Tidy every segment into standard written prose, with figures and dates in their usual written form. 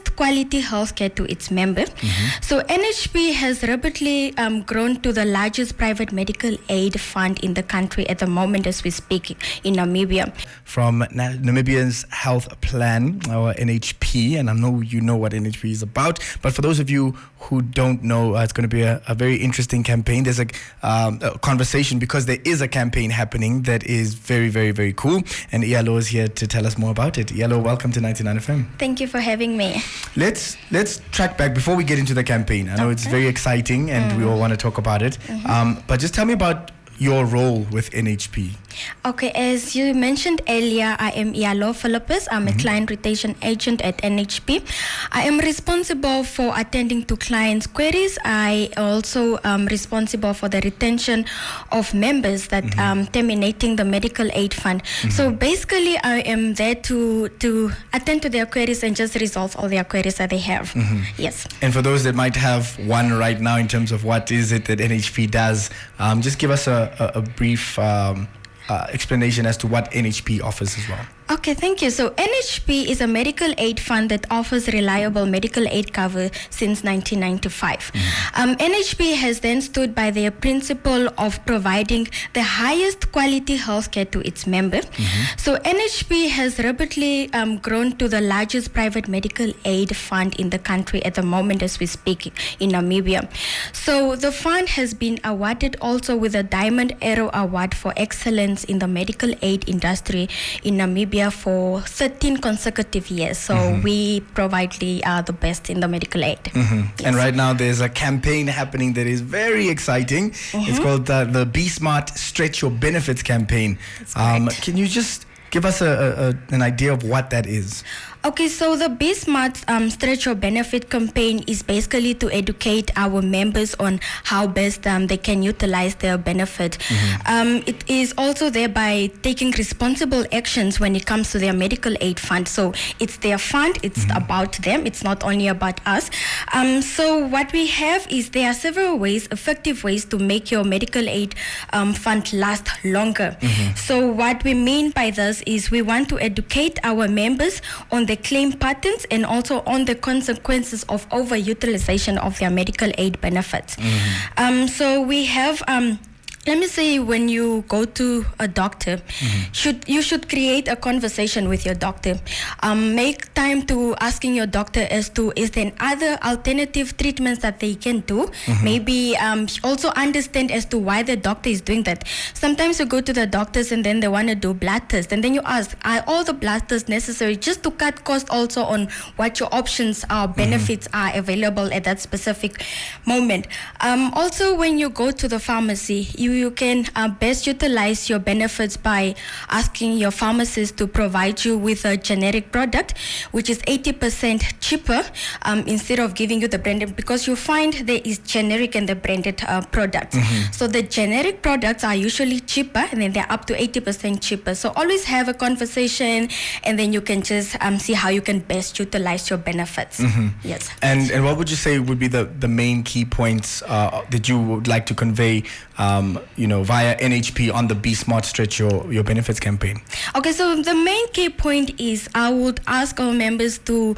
highest quality healthcare to its member. So NHP has rapidly grown to the largest private medical aid fund in the country at the moment as we speak in Namibia. From Namibia's Health Plan, or NHP, and I know you know what NHP is about, but for those of you who don't know, it's going to be a very interesting campaign. There's a conversation because there is a campaign happening that is very, very, very cool, and Iyaloo is here to tell us more about it. Iyaloo, welcome to 99 FM. Thank you for having me. Let's track back before we get into the campaign. I know it's very exciting and we all want to talk about it, but just tell me about your role with NHP. Okay, as you mentioned earlier, I am Iyaloo Philippus. I'm a client retention agent at NHP. I am responsible for attending to clients' queries. I also am responsible for the retention of members that terminating the medical aid fund. So basically, I am there to attend to their queries and just resolve all their queries that they have. Yes. And for those that might have one right now in terms of what is it that NHP does, just give us a brief explanation as to what NHP offers as well. Okay, thank you. So NHP is a medical aid fund that offers reliable medical aid cover since 1995. NHP has then stood by their principle of providing the highest quality healthcare to its member. So NHP has rapidly grown to the largest private medical aid fund in the country at the moment as we speak in Namibia. So the fund has been awarded also with a Diamond Arrow Award for excellence in the medical aid industry in Namibia for 13 consecutive years. So we probably are the best in the medical aid. Yes. And right now there's a campaign happening that is very exciting. It's called the Be Smart Stretch Your Benefits campaign. Can you just give us an idea of what that is? Okay, so the Be Smart Stretch Your Benefit campaign is basically to educate our members on how best they can utilize their benefit. It is also thereby taking responsible actions when it comes to their medical aid fund. So it's their fund, it's about them, it's not only about us. So what we have is there are several ways, effective ways to make your medical aid fund last longer. So what we mean by this is we want to educate our members on the claim patterns and also on the consequences of overutilization of their medical aid benefits. So we have let me say, when you go to a doctor, you should create a conversation with your doctor. Make time to asking your doctor as to is there other alternative treatments that they can do. Maybe also understand as to why the doctor is doing that. Sometimes you go to the doctors and then they want to do blood tests, and then you ask, are all the blood tests necessary, just to cut cost also on what your options are, benefits are available at that specific moment. Also, when you go to the pharmacy, you can best utilize your benefits by asking your pharmacist to provide you with a generic product, which is 80% cheaper instead of giving you the branded, because you find there is generic and the branded products. So the generic products are usually cheaper, and then they're up to 80% cheaper. So always have a conversation, and then you can just see how you can best utilize your benefits. Yes. And what would you say would be the main key points that you would like to convey via NHP on the Be Smart Stretch Your Benefits campaign? Okay, so the main key point is I would ask our members to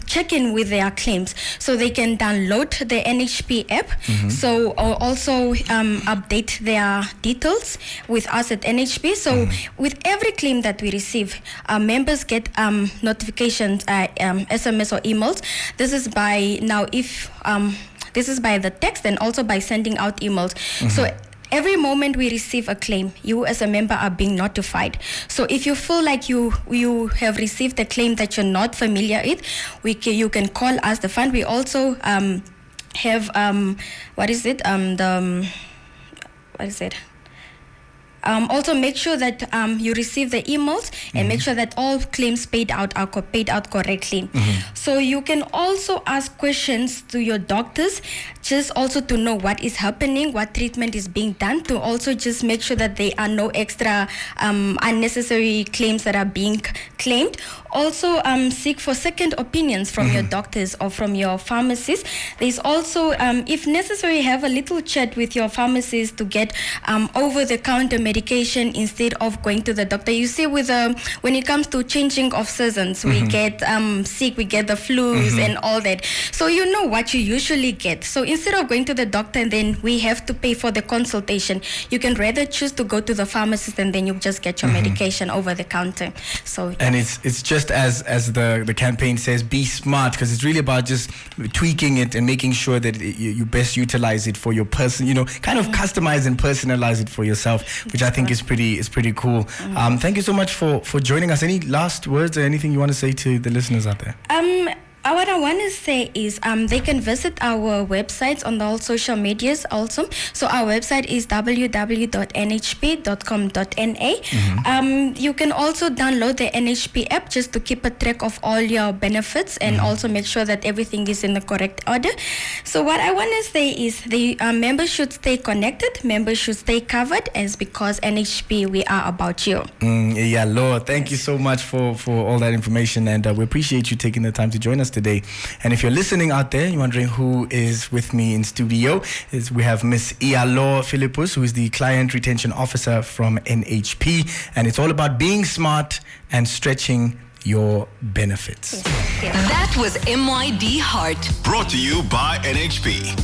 check in with their claims, so they can download the NHP app. So also update their details with us at NHP. So with every claim that we receive, members get notifications, SMS or emails. This is by now this is by the text and also by sending out emails. So every moment we receive a claim, you as a member are being notified. So if you feel like you have received a claim that you're not familiar with, you can call us, the fund. We also have also make sure that you receive the emails and make sure that all claims paid out are paid out correctly. So you can also ask questions to your doctors, just also to know what is happening, what treatment is being done, to also just make sure that there are no extra unnecessary claims that are being claimed. Also seek for second opinions from your doctors or from your pharmacist. There's also, if necessary, have a little chat with your pharmacist to get over-the-counter medication instead of going to the doctor. You see, with when it comes to changing of seasons, we get sick, we get the flus and all that. So you know what you usually get. So instead of going to the doctor and then we have to pay for the consultation, you can rather choose to go to the pharmacist and then you just get your medication over the counter. So yeah. And it's just as the campaign says, be smart, because it's really about just tweaking it and making sure that you best utilize it for your person, kind of customize and personalize it for yourself, which I think is pretty cool. Thank you so much for joining us. Any last words or anything you want to say to the listeners out there? What I want to say is they can visit our websites on all social medias also. So our website is www.nhp.com.na. You can also download the NHP app just to keep a track of all your benefits and also make sure that everything is in the correct order. So what I want to say is the members should stay connected, members should stay covered, as because NHP, we are about you. Iyaloo, thank you so much for all that information, and we appreciate you taking the time to join us today. And if you're listening out there, you're wondering who is with me in studio, we have Miss Iyaloo Philippus, who is the Client Retention Officer from NHP, and it's all about being smart and stretching your benefits. That was MYD Heart. Brought to you by NHP.